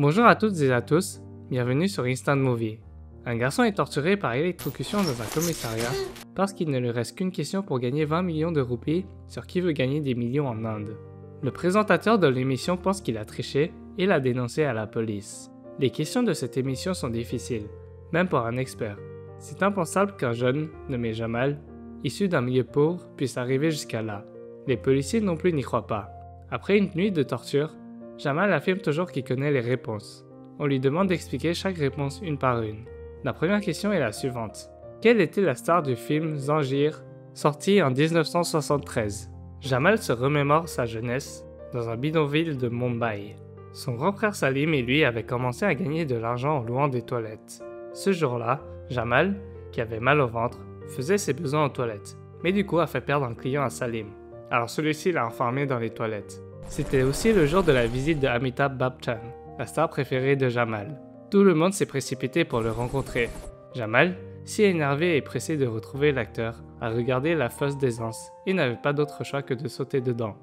Bonjour à toutes et à tous, bienvenue sur Instant Movie. Un garçon est torturé par électrocution dans un commissariat parce qu'il ne lui reste qu'une question pour gagner 20 millions de roupies sur qui veut gagner des millions en Inde. Le présentateur de l'émission pense qu'il a triché et l'a dénoncé à la police. Les questions de cette émission sont difficiles, même pour un expert. C'est impensable qu'un jeune, nommé Jamal, issu d'un milieu pauvre, puisse arriver jusqu'à là. Les policiers non plus n'y croient pas. Après une nuit de torture, Jamal affirme toujours qu'il connaît les réponses. On lui demande d'expliquer chaque réponse une par une. La première question est la suivante. Quelle était la star du film Zanjeer, sorti en 1973? Jamal se remémore sa jeunesse dans un bidonville de Mumbai. Son grand frère Salim et lui avaient commencé à gagner de l'argent en louant des toilettes. Ce jour-là, Jamal, qui avait mal au ventre, faisait ses besoins aux toilettes, mais du coup a fait perdre un client à Salim. Alors celui-ci l'a enfermé dans les toilettes. C'était aussi le jour de la visite de Amitabh Bachchan, la star préférée de Jamal. Tout le monde s'est précipité pour le rencontrer. Jamal, si énervé et pressé de retrouver l'acteur, a regardé la fosse d'aisance et n'avait pas d'autre choix que de sauter dedans.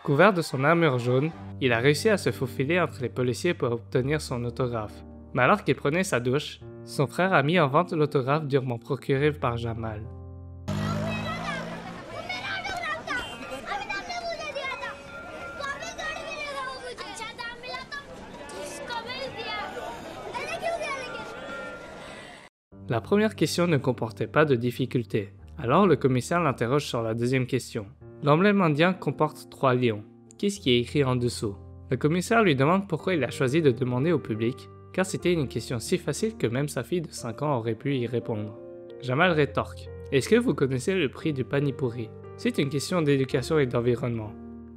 Couvert de son armure jaune, il a réussi à se faufiler entre les policiers pour obtenir son autographe. Mais alors qu'il prenait sa douche, son frère a mis en vente l'autographe durement procuré par Jamal. La première question ne comportait pas de difficulté, alors le commissaire l'interroge sur la deuxième question. L'emblème indien comporte 3 lions. Qu'est-ce qui est écrit en dessous? Le commissaire lui demande pourquoi il a choisi de demander au public, car c'était une question si facile que même sa fille de 5 ans aurait pu y répondre. Jamal rétorque. Est-ce que vous connaissez le prix du Pani-Puri? C'est une question d'éducation et d'environnement.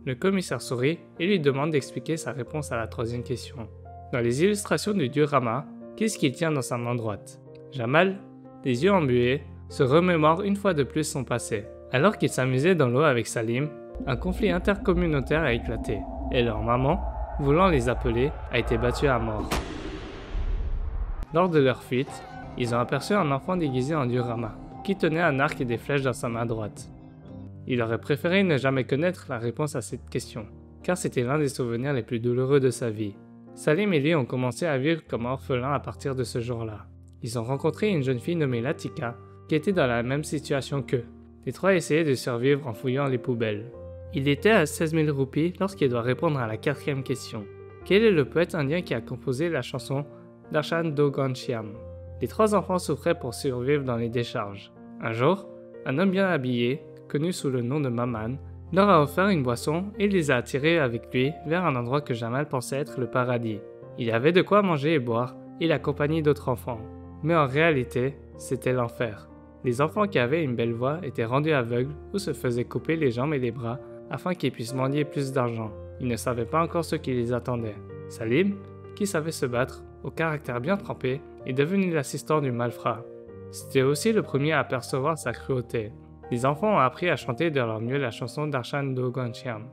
Le commissaire sourit et lui demande d'expliquer sa réponse à la troisième question. Dans les illustrations du dieu Rama, qu'est-ce qu'il tient dans sa main droite? Jamal, les yeux embués, se remémore une fois de plus son passé. Alors qu'il s'amusait dans l'eau avec Salim, un conflit intercommunautaire a éclaté, et leur maman, voulant les appeler, a été battue à mort. Lors de leur fuite, ils ont aperçu un enfant déguisé en dieu Rama, qui tenait un arc et des flèches dans sa main droite. Il aurait préféré ne jamais connaître la réponse à cette question, car c'était l'un des souvenirs les plus douloureux de sa vie. Salim et lui ont commencé à vivre comme orphelins à partir de ce jour-là. Ils ont rencontré une jeune fille nommée Latika, qui était dans la même situation qu'eux. Les trois essayaient de survivre en fouillant les poubelles. Il était à 16 000 roupies lorsqu'il doit répondre à la quatrième question. Quel est le poète indien qui a composé la chanson Darshan Do Ghanshyam? Les trois enfants souffraient pour survivre dans les décharges. Un jour, un homme bien habillé, connu sous le nom de Maman, leur a offert une boisson et les a attirés avec lui vers un endroit que Jamal pensait être le paradis. Il y avait de quoi manger et boire et la compagnie d'autres enfants. Mais en réalité, c'était l'enfer. Les enfants qui avaient une belle voix étaient rendus aveugles ou se faisaient couper les jambes et les bras afin qu'ils puissent mendier plus d'argent. Ils ne savaient pas encore ce qui les attendait. Salim, qui savait se battre, au caractère bien trempé, est devenu l'assistant du malfrat. C'était aussi le premier à percevoir sa cruauté. Les enfants ont appris à chanter de leur mieux la chanson Darshan Do Ghanshyam.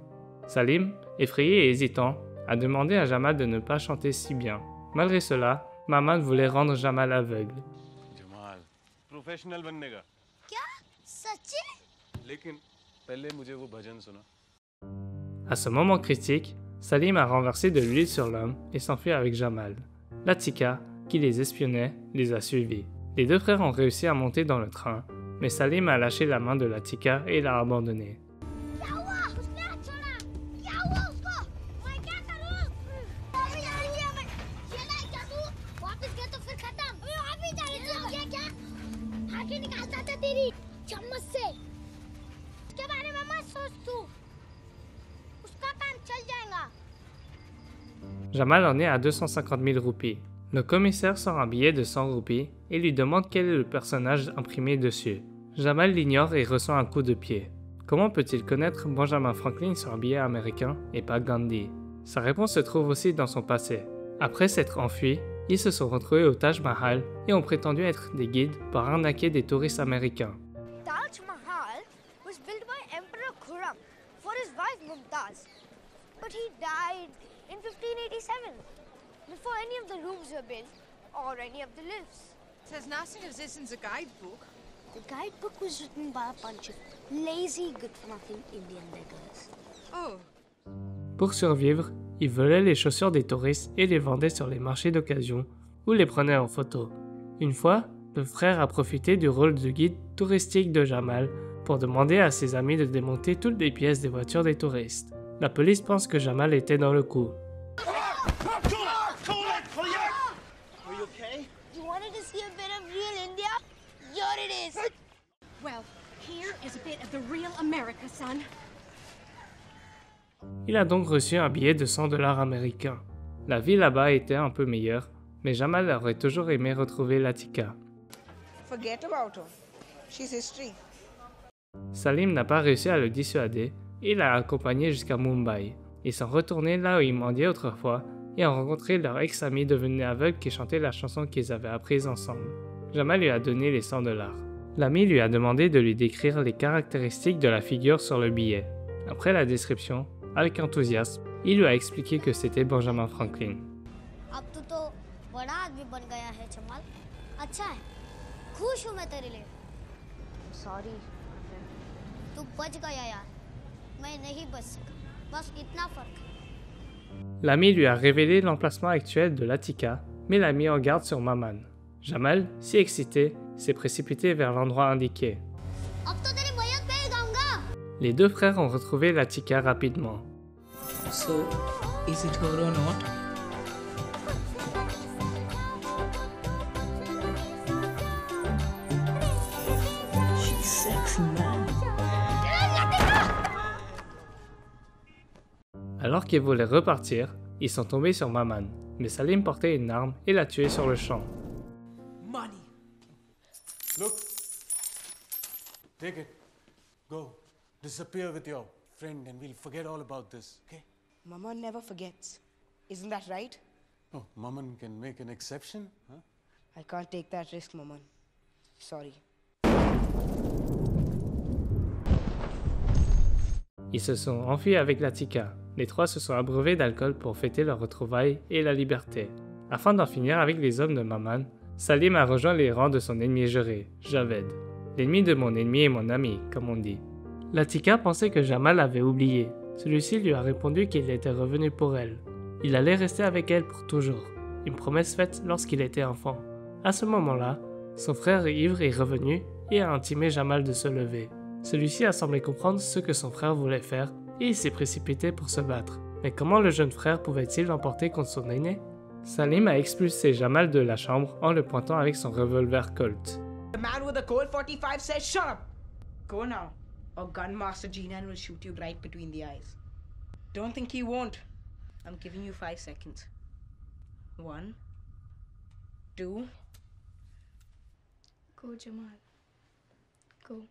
Salim, effrayé et hésitant, a demandé à Jamal de ne pas chanter si bien. Malgré cela, Maman voulait rendre Jamal aveugle. Jamal, professionnel बनने का. क्या? सच्ची? लेकिन पहले मुझे वो भजन सुना. À ce moment critique, Salim a renversé de l'huile sur l'homme et s'enfuit avec Jamal. Latika, qui les espionnait, les a suivis. Les deux frères ont réussi à monter dans le train, mais Salim a lâché la main de Latika et l'a abandonné. Jamal en est à 250 000 roupies. Le commissaire sort un billet de 100 roupies et lui demande quel est le personnage imprimé dessus. Jamal l'ignore et reçoit un coup de pied. Comment peut-il connaître Benjamin Franklin sur un billet américain et pas Gandhi? Sa réponse se trouve aussi dans son passé. Après s'être enfuis, ils se sont retrouvés au Taj Mahal et ont prétendu être des guides pour arnaquer des touristes américains. Taj Mahal was built by Emperor Khurram for his wife Mumtaz, but he died in 1587 before any of the rooms were built or any of the lifts. Says nothing of this in the guidebook. The guidebook was written by a bunch of lazy, good-for-nothing Indian beggars. Oh. Pour survivre, ils volaient les chaussures des touristes et les vendaient sur les marchés d'occasion ou les prenaient en photo. Une fois, le frère a profité du rôle de guide touristique de Jamal pour demander à ses amis de démonter toutes les pièces des voitures des touristes. La police pense que Jamal était dans le coup. You wanted to see a bit of real India? Here it is. Well, here is a bit of the real America, son. Il a donc reçu un billet de 100 $ américains. La vie là-bas était un peu meilleure, mais Jamal aurait toujours aimé retrouver Latika. Forget about her. She's history. Salim n'a pas réussi à le dissuader et l'a accompagné jusqu'à Mumbai. Ils sont retournés là où ils mendiaient autrefois et ont rencontré leur ex-ami devenu aveugle qui chantait la chanson qu'ils avaient apprise ensemble. Jamal lui a donné les 100 $. L'ami lui a demandé de lui décrire les caractéristiques de la figure sur le billet. Après la description, avec enthousiasme, il lui a expliqué que c'était Benjamin Franklin. अब तू तो बड़ा आदमी बन गया है जमाल. अच्छा है. खुश हूँ मैं तेरे लिए. Sorry. तू बच गया यार. मैं नहीं बच सका. बस इतना फर्क है. L'ami lui a révélé l'emplacement actuel de Latika, mais l'a mis en garde sur Maman. Jamal, si excité, s'est précipité vers l'endroit indiqué. अब तो तेरी मैयत पे ही गाऊंगा. Les deux frères ont retrouvé Latika rapidement. So, is it her or not? She's sexy, man. Alors qu'ils voulaient repartir, ils sont tombés sur Maman, mais Salim portait une arme et l'a tué sur le champ. Money. Look. Take it. Go. Disappear with your friend and we'll forget all about this, okay? Mama never forgets. Isn't that right? Oh, Maman can make an exception, huh? I can't take that risk, Maman. Sorry. Ils se sont enfuis avec Latika. Les trois se sont abreuvés d'alcool pour fêter leur retrouvaille et la liberté. Afin d'en finir avec les hommes de Maman, Salim a rejoint les rangs de son ennemi juré, Javed. L'ennemi de mon ennemi est mon ami, comme on dit. Latika pensait que Jamal avait oublié. Celui-ci lui a répondu qu'il était revenu pour elle. Il allait rester avec elle pour toujours. Une promesse faite lorsqu'il était enfant. À ce moment-là, son frère ivre est revenu et a intimé Jamal de se lever. Celui-ci a semblé comprendre ce que son frère voulait faire et il s'est précipité pour se battre. Mais comment le jeune frère pouvait-il l'emporter contre son aîné? Salim a expulsé Jamal de la chambre en le pointant avec son revolver Colt. The man with the Colt 45 says, "Shut up! Go now, or Gunmaster Jinan will shoot you right between the eyes." Don't think he won't. I'm giving you 5 seconds. 1, 2. Go, Jamal. Go.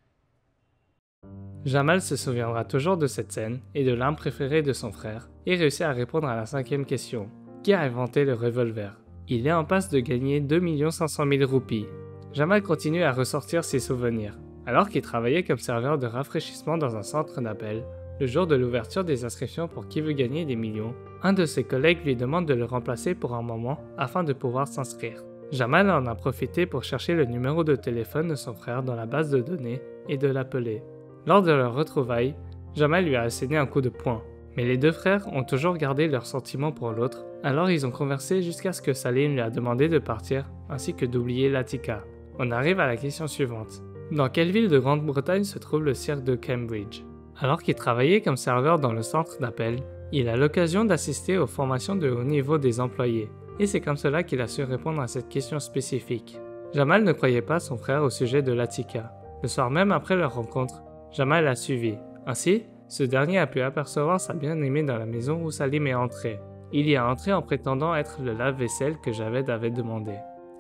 Jamal se souviendra toujours de cette scène et de l'arme préférée de son frère et réussit à répondre à la 5e question. Qui a inventé le revolver? Il est en passe de gagner 2 500 000 roupies. Jamal continue à ressortir ses souvenirs. Alors qu'il travaillait comme serveur de rafraîchissement dans un centre d'appel, le jour de l'ouverture des inscriptions pour Qui veut gagner des millions, un de ses collègues lui demande de le remplacer pour un moment afin de pouvoir s'inscrire. Jamal en a profité pour chercher le numéro de téléphone de son frère dans la base de données et de l'appeler. Lors de leur retrouvaille, Jamal lui a asséné un coup de poing. Mais les deux frères ont toujours gardé leurs sentiments pour l'autre, alors ils ont conversé jusqu'à ce que Salim lui a demandé de partir, ainsi que d'oublier Latika. On arrive à la question suivante. Dans quelle ville de Grande-Bretagne se trouve le cirque de Cambridge? Alors qu'il travaillait comme serveur dans le centre d'appel, il a l'occasion d'assister aux formations de haut niveau des employés, et c'est comme cela qu'il a su répondre à cette question spécifique. Jamal ne croyait pas son frère au sujet de Latika. Le soir même après leur rencontre, Jamal l'a suivi. Ainsi, ce dernier a pu apercevoir sa bien-aimée dans la maison où Salim est entré. Il y a entré en prétendant être le lave-vaisselle que Javed avait demandé.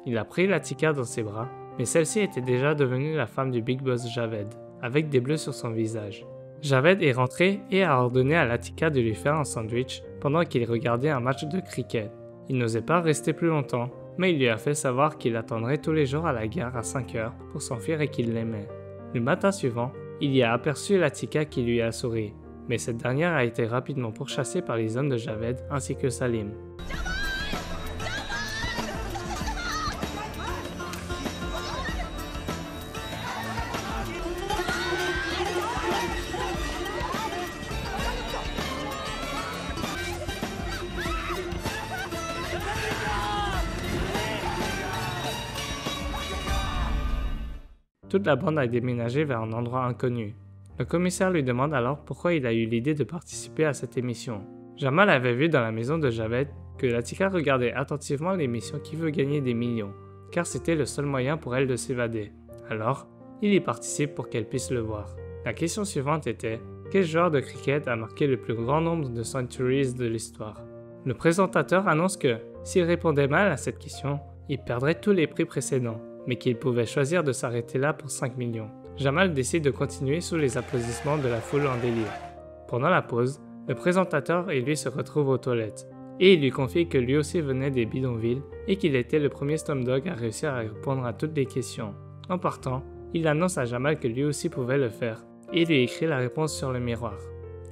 Il a pris Latika dans ses bras, mais celle-ci était déjà devenue la femme du big boss Javed, avec des bleus sur son visage. Javed est rentré et a ordonné à Latika de lui faire un sandwich pendant qu'il regardait un match de cricket. Il n'osait pas rester plus longtemps, mais il lui a fait savoir qu'il attendrait tous les jours à la gare à 5 heures pour s'enfuir et qu'il l'aimait. Le matin suivant, il y a aperçu Latika qui lui a souri, mais cette dernière a été rapidement pourchassée par les hommes de Javed ainsi que Salim. Toute la bande a déménagé vers un endroit inconnu. Le commissaire lui demande alors pourquoi il a eu l'idée de participer à cette émission. Jamal avait vu dans la maison de Javed que Latika regardait attentivement l'émission Qui veut gagner des millions, car c'était le seul moyen pour elle de s'évader. Alors, il y participe pour qu'elle puisse le voir. La question suivante était: quel joueur de cricket a marqué le plus grand nombre de centuries de l'histoire? Le présentateur annonce que, s'il répondait mal à cette question, il perdrait tous les prix précédents, mais qu'il pouvait choisir de s'arrêter là pour 5 millions. Jamal décide de continuer sous les applaudissements de la foule en délire. Pendant la pause, le présentateur et lui se retrouvent aux toilettes, et il lui confie que lui aussi venait des bidonvilles et qu'il était le premier Slumdog à réussir à répondre à toutes les questions. En partant, il annonce à Jamal que lui aussi pouvait le faire, et lui écrit la réponse sur le miroir.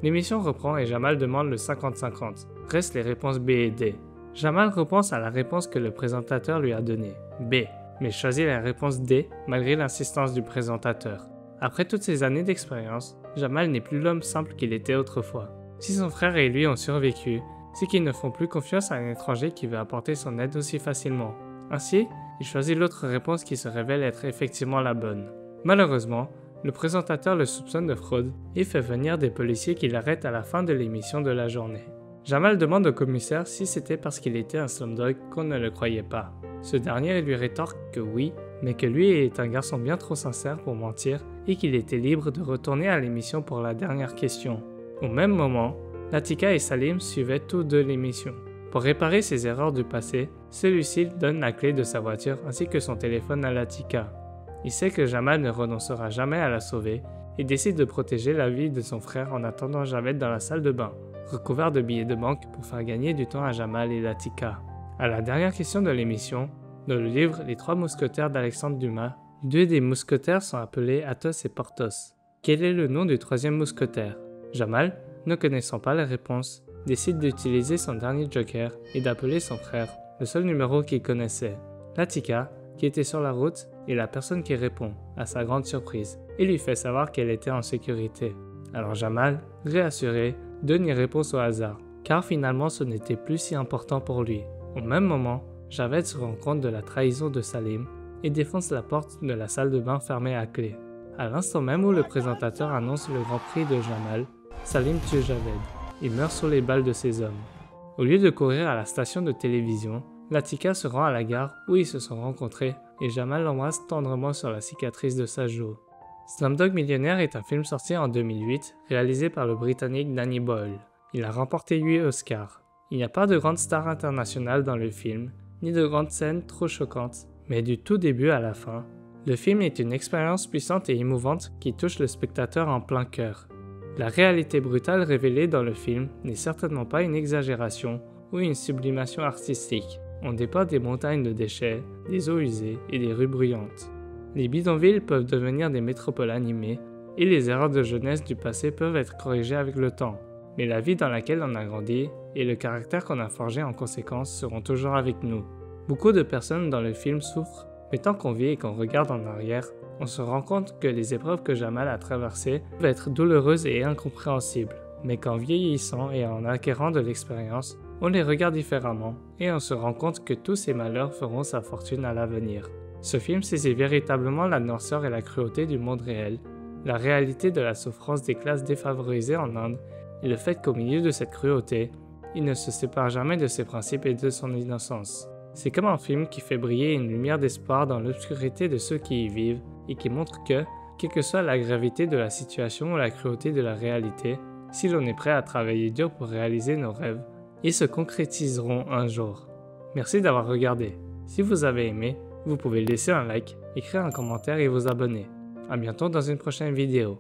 L'émission reprend et Jamal demande le 50-50. Restent les réponses B et D. Jamal repense à la réponse que le présentateur lui a donnée, B, mais choisit la réponse D malgré l'insistance du présentateur. Après toutes ces années d'expérience, Jamal n'est plus l'homme simple qu'il était autrefois. Si son frère et lui ont survécu, c'est qu'ils ne font plus confiance à un étranger qui veut apporter son aide aussi facilement. Ainsi, il choisit l'autre réponse qui se révèle être effectivement la bonne. Malheureusement, le présentateur le soupçonne de fraude et fait venir des policiers qui l'arrêtent à la fin de l'émission de la journée. Jamal demande au commissaire si c'était parce qu'il était un slumdog qu'on ne le croyait pas. Ce dernier lui rétorque que oui, mais que lui est un garçon bien trop sincère pour mentir et qu'il était libre de retourner à l'émission pour la dernière question. Au même moment, Latika et Salim suivaient tous deux l'émission. Pour réparer ses erreurs du passé, celui-ci donne la clé de sa voiture ainsi que son téléphone à Latika. Il sait que Jamal ne renoncera jamais à la sauver et décide de protéger la vie de son frère en attendant Javed dans la salle de bain, recouvert de billets de banque pour faire gagner du temps à Jamal et Latika. À la dernière question de l'émission, dans le livre Les Trois Mousquetaires d'Alexandre Dumas, deux des mousquetaires sont appelés Athos et Porthos. Quel est le nom du troisième mousquetaire? Jamal, ne connaissant pas la réponse, décide d'utiliser son dernier joker et d'appeler son frère, le seul numéro qu'il connaissait. Latika, qui était sur la route, est la personne qui répond, à sa grande surprise, et lui fait savoir qu'elle était en sécurité. Alors Jamal, réassuré, donne une réponse au hasard, car finalement ce n'était plus si important pour lui. Au même moment, Javed se rend compte de la trahison de Salim et défonce la porte de la salle de bain fermée à clé. À l'instant même où le présentateur annonce le grand prix de Jamal, Salim tue Javed. Il meurt sous les balles de ses hommes. Au lieu de courir à la station de télévision, Latika se rend à la gare où ils se sont rencontrés et Jamal l'embrasse tendrement sur la cicatrice de sa joue. Slumdog Millionnaire est un film sorti en 2008, réalisé par le Britannique Danny Boyle. Il a remporté 8 Oscars. Il n'y a pas de grande star internationale dans le film, ni de grandes scènes trop choquantes, mais du tout début à la fin, le film est une expérience puissante et émouvante qui touche le spectateur en plein cœur. La réalité brutale révélée dans le film n'est certainement pas une exagération ou une sublimation artistique. On dépeint des montagnes de déchets, des eaux usées et des rues bruyantes. Les bidonvilles peuvent devenir des métropoles animées et les erreurs de jeunesse du passé peuvent être corrigées avec le temps. Mais la vie dans laquelle on a grandi et le caractère qu'on a forgé en conséquence seront toujours avec nous. Beaucoup de personnes dans le film souffrent, mais tant qu'on vit et qu'on regarde en arrière, on se rend compte que les épreuves que Jamal a traversées peuvent être douloureuses et incompréhensibles, mais qu'en vieillissant et en acquérant de l'expérience, on les regarde différemment et on se rend compte que tous ces malheurs feront sa fortune à l'avenir. Ce film saisit véritablement la noirceur et la cruauté du monde réel, la réalité de la souffrance des classes défavorisées en Inde et le fait qu'au milieu de cette cruauté, il ne se sépare jamais de ses principes et de son innocence. C'est comme un film qui fait briller une lumière d'espoir dans l'obscurité de ceux qui y vivent et qui montre que, quelle que soit la gravité de la situation ou la cruauté de la réalité, si l'on est prêt à travailler dur pour réaliser nos rêves, ils se concrétiseront un jour. Merci d'avoir regardé. Si vous avez aimé, vous pouvez laisser un like, écrire un commentaire et vous abonner. À bientôt dans une prochaine vidéo.